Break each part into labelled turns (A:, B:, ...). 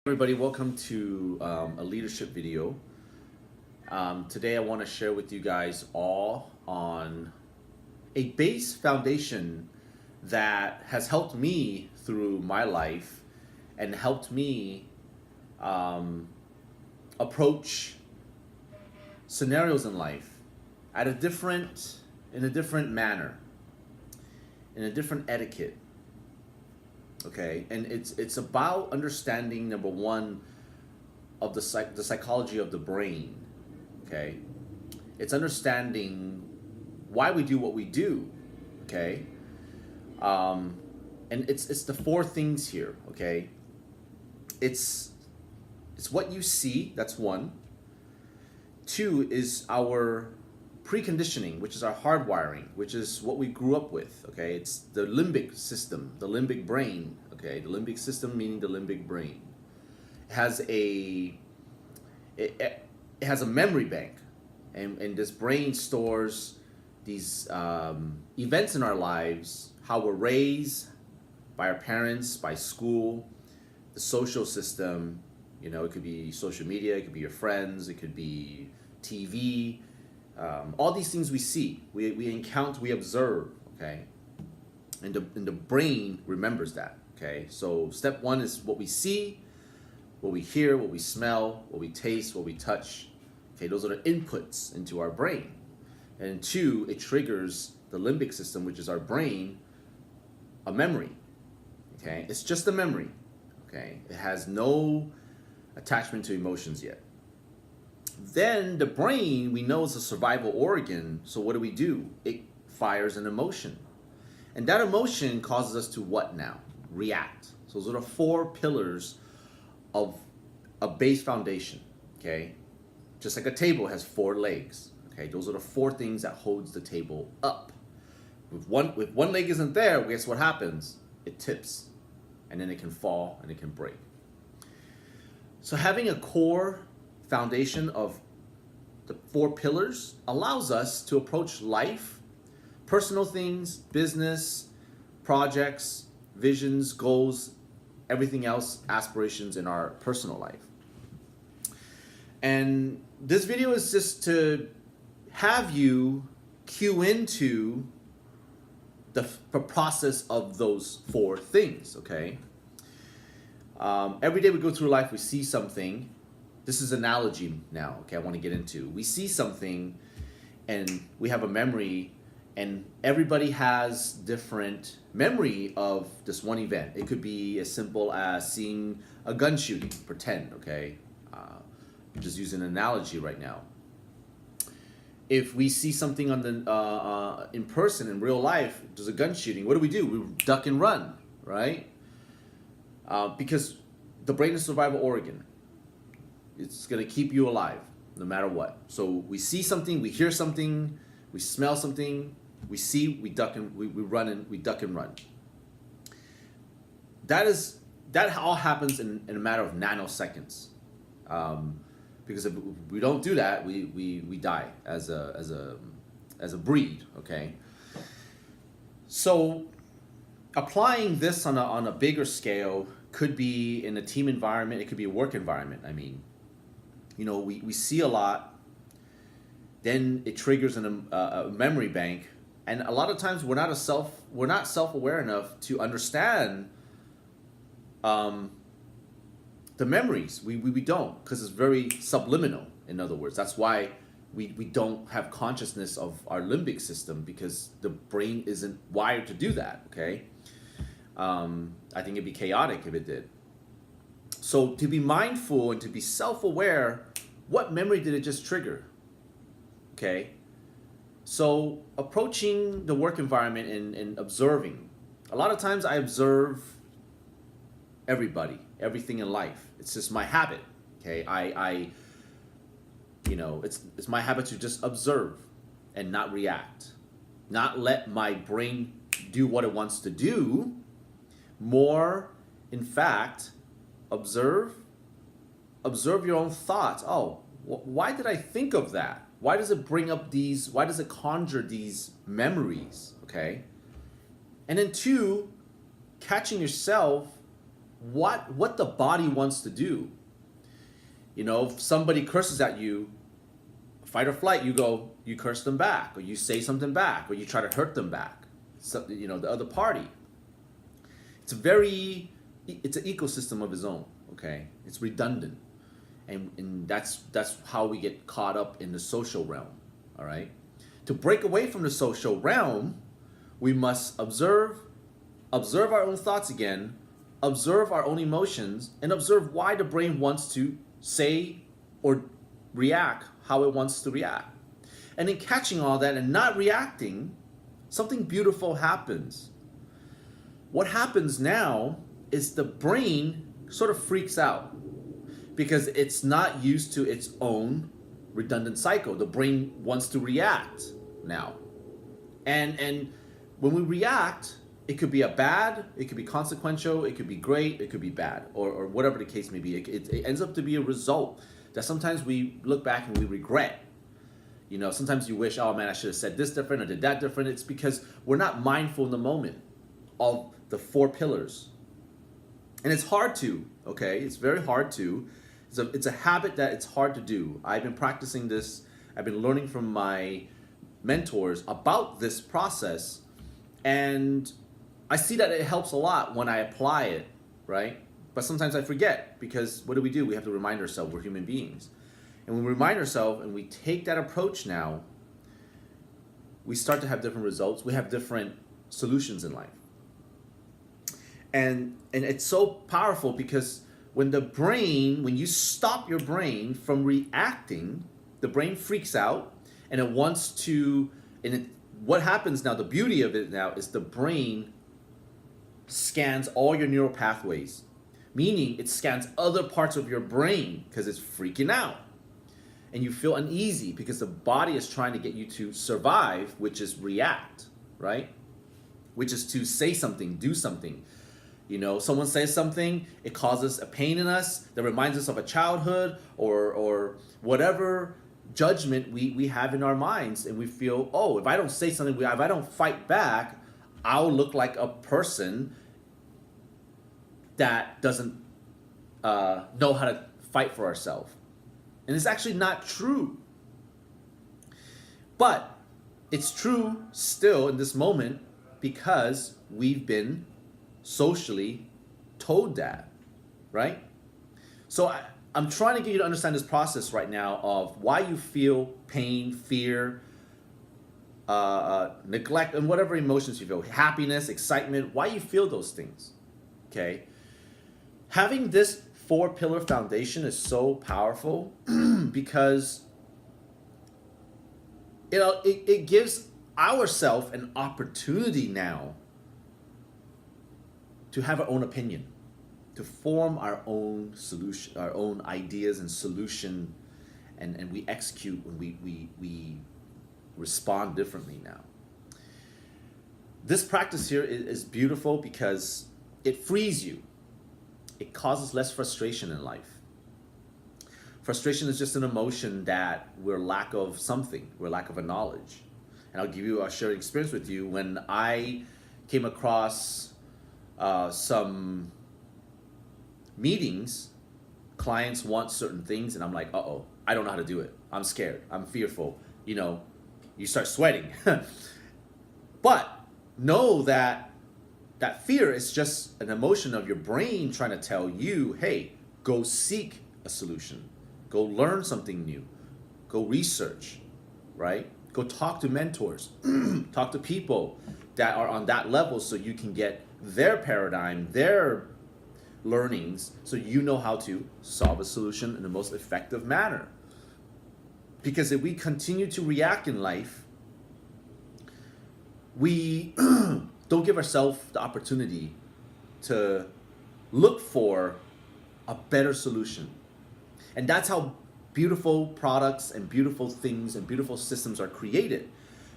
A: Everybody, welcome to a leadership video. Today I want to share with you guys all on a base foundation that has helped me through my life and helped me approach scenarios in life at in a different manner, in a different etiquette. Okay, and it's about understanding, number one, of the psychology of the brain. Okay, it's understanding why we do what we do. Okay, and it's the four things here. Okay, it's what you see. That's one. Two is our preconditioning, which is our hardwiring, which is what we grew up with. Okay, it's the limbic system, the limbic brain. Okay, the limbic system meaning the limbic brain has it has a memory bank, and this brain stores these events in our lives, how we're raised by our parents, by school, the social system. You know, it could be social media, it could be your friends, it could be TV. All these things we see, we encounter, we observe, okay? And the brain remembers that, okay? So step one is what we see, what we hear, what we smell, what we taste, what we touch. Okay, those are the inputs into our brain. And two, it triggers the limbic system, which is our brain, a memory, okay? It's just a memory, okay? It has no attachment to emotions yet. Then the brain, we know, is a survival organ. So what do? It fires an emotion. And that emotion causes us to what now? React. So those are the four pillars of a base foundation, okay? Just like a table has four legs, okay? Those are the four things that holds the table up. If one leg isn't there, guess what happens? It tips, and then it can fall and it can break. So having a core foundation of the four pillars allows us to approach life, personal things, business, projects, visions, goals, everything else, aspirations in our personal life. And this video is just to have you cue into the process of those four things, okay? Every day we go through life, we see something. This is analogy now, okay, I want to get into. We see something and we have a memory, and everybody has different memory of this one event. It could be as simple as seeing a gun shooting, pretend, okay? Just using an analogy right now. If we see something on the in person, in real life, there's a gun shooting, what do? We duck and run, right? Because the brain is a survival organ. It's going to keep you alive no matter what. So we see something, we hear something, we smell something, we see, we duck and we run and we duck and run. That all happens in a matter of nanoseconds. Because if we don't do that, we die as a breed, okay? So applying this on a bigger scale could be in a team environment, it could be a work environment. I mean, you know, we see a lot, then it triggers a memory bank, and a lot of times we're not self-aware enough to understand the memories. We don't, because it's very subliminal. In other words, that's why we don't have consciousness of our limbic system, because the brain isn't wired to do that. Okay, I think it'd be chaotic if it did. So to be mindful and to be self-aware, what memory did it just trigger? Okay, so approaching the work environment and observing. A lot of times I observe everybody, everything in life. It's just my habit. Okay, I you know, it's my habit to just observe and not react, not let my brain do what it wants to do. More, in fact, observe your own thoughts. Oh, why did I think of that? Why does it bring up these, why does it conjure these memories? Okay, and then two, catching yourself what the body wants to do. You know, if somebody curses at you, fight or flight, you curse them back, or you say something back, or you try to hurt them back. So, you know, the other party. It's an ecosystem of its own. Okay, it's redundant, and that's how we get caught up in the social realm. All right, to break away from the social realm, we must observe our own thoughts again, observe our own emotions, and observe why the brain wants to say or react how it wants to react. And in catching all that and not reacting, something beautiful happens. What happens now is the brain sort of freaks out because it's not used to its own redundant cycle. The brain wants to react now. And when we react, it could be it could be consequential, it could be great, it could be bad, or whatever the case may be. It ends up to be a result that sometimes we look back and we regret. You know, sometimes you wish, oh man, I should have said this different or did that different. It's because we're not mindful in the moment of the 4 pillars. And it's hard to, okay? It's very hard to. It's a habit that it's hard to do. I've been practicing this. I've been learning from my mentors about this process. And I see that it helps a lot when I apply it, right? But sometimes I forget because what do? We have to remind ourselves we're human beings. And when we remind ourselves and we take that approach now, we start to have different results. We have different solutions in life. And it's so powerful because when you stop your brain from reacting, the brain freaks out and it wants to, what happens now, the beauty of it now is the brain scans all your neural pathways, meaning it scans other parts of your brain because it's freaking out. And you feel uneasy because the body is trying to get you to survive, which is react, right? Which is to say something, do something. You know, someone says something, it causes a pain in us that reminds us of a childhood or whatever judgment we have in our minds. And we feel, oh, if I don't say something, if I don't fight back, I'll look like a person that doesn't know how to fight for ourselves. And it's actually not true. But it's true still in this moment because we've been socially told that, right? So I'm trying to get you to understand this process right now of why you feel pain, fear, neglect, and whatever emotions you feel, happiness, excitement, why you feel those things, okay? Having this 4-pillar foundation is so powerful because it gives ourselves an opportunity now to have our own opinion, to form our own solution, our own ideas and solution, and we execute when we respond differently now. This practice here is beautiful because it frees you. It causes less frustration in life. Frustration is just an emotion that we're lack of something, we're lack of a knowledge. And I'll share an experience with you when I came across some meetings. Clients want certain things and I'm like, uh-oh, I don't know how to do it. I'm scared, I'm fearful. You know, you start sweating. But know that fear is just an emotion of your brain trying to tell you, hey, go seek a solution. Go learn something new. Go research, right? Go talk to mentors. Talk to people that are on that level so you can get their paradigm, their learnings, so you know how to solve a solution in the most effective manner. Because if we continue to react in life, we don't give ourselves the opportunity to look for a better solution. And that's how beautiful products and beautiful things and beautiful systems are created,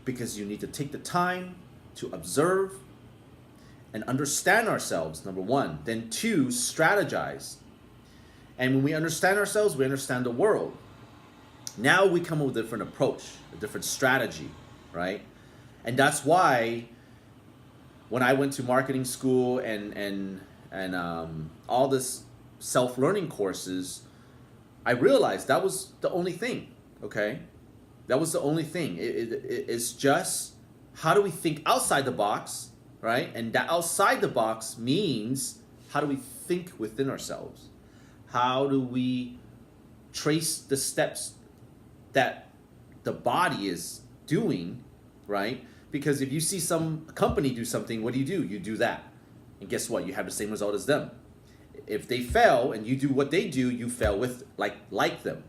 A: because you need to take the time to observe and understand ourselves, number one. Then 2, strategize. And when we understand ourselves, we understand the world. Now we come up with a different approach, a different strategy, right? And that's why when I went to marketing school and and all this self-learning courses, I realized that was the only thing. Okay, that was the only thing. It's just how do we think outside the box, right? And that outside the box means how do we think within ourselves? How do we trace the steps that the body is doing, right? Because if you see some company do something, what do? You do that. And guess what? You have the same result as them. If they fail and you do what they do, you fail with like them.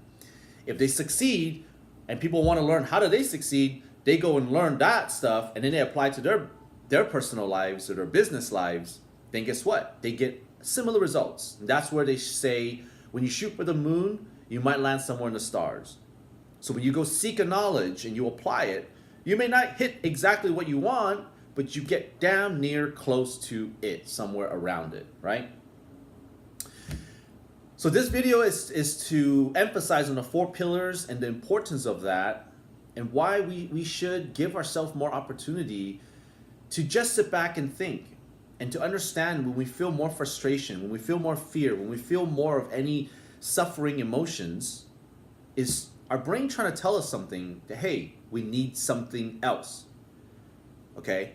A: If they succeed and people want to learn how do they succeed, they go and learn that stuff and then they apply to their personal lives or their business lives, then guess what? They get similar results. And that's where they say when you shoot for the moon, you might land somewhere in the stars. So when you go seek a knowledge and you apply it, you may not hit exactly what you want, but you get damn near close to it, somewhere around it, right? So this video is to emphasize on the 4 pillars and the importance of that and why we should give ourselves more opportunity to just sit back and think and to understand when we feel more frustration, when we feel more fear, when we feel more of any suffering emotions, is our brain trying to tell us something that, hey, we need something else. Okay?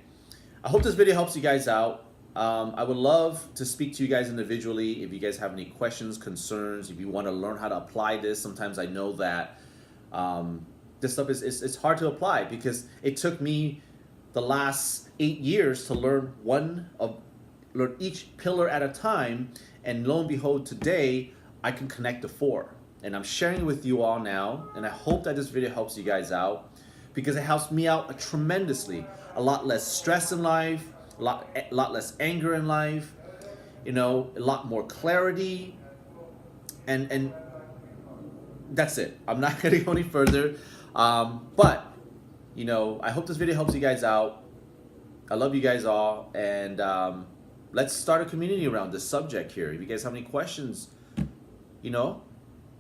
A: I hope this video helps you guys out. I would love to speak to you guys individually if you guys have any questions, concerns, if you want to learn how to apply this. Sometimes I know that this stuff is hard to apply because it took me the last 8 years to learn each pillar at a time, and lo and behold, today I can connect the 4. And I'm sharing it with you all now, and I hope that this video helps you guys out because it helps me out tremendously. A lot less stress in life, a lot less anger in life, a lot more clarity, and that's it. I'm not going to go any further, but I hope this video helps you guys out. I love you guys all, and let's start a community around this subject here. If you guys have any questions,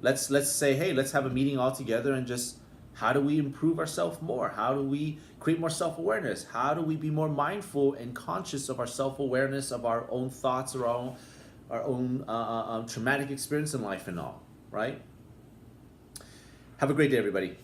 A: let's say, hey, let's have a meeting all together and just how do we improve ourselves more? How do we create more self-awareness? How do we be more mindful and conscious of our self-awareness, of our own thoughts, or our own traumatic experience in life and all, right? Have a great day, everybody.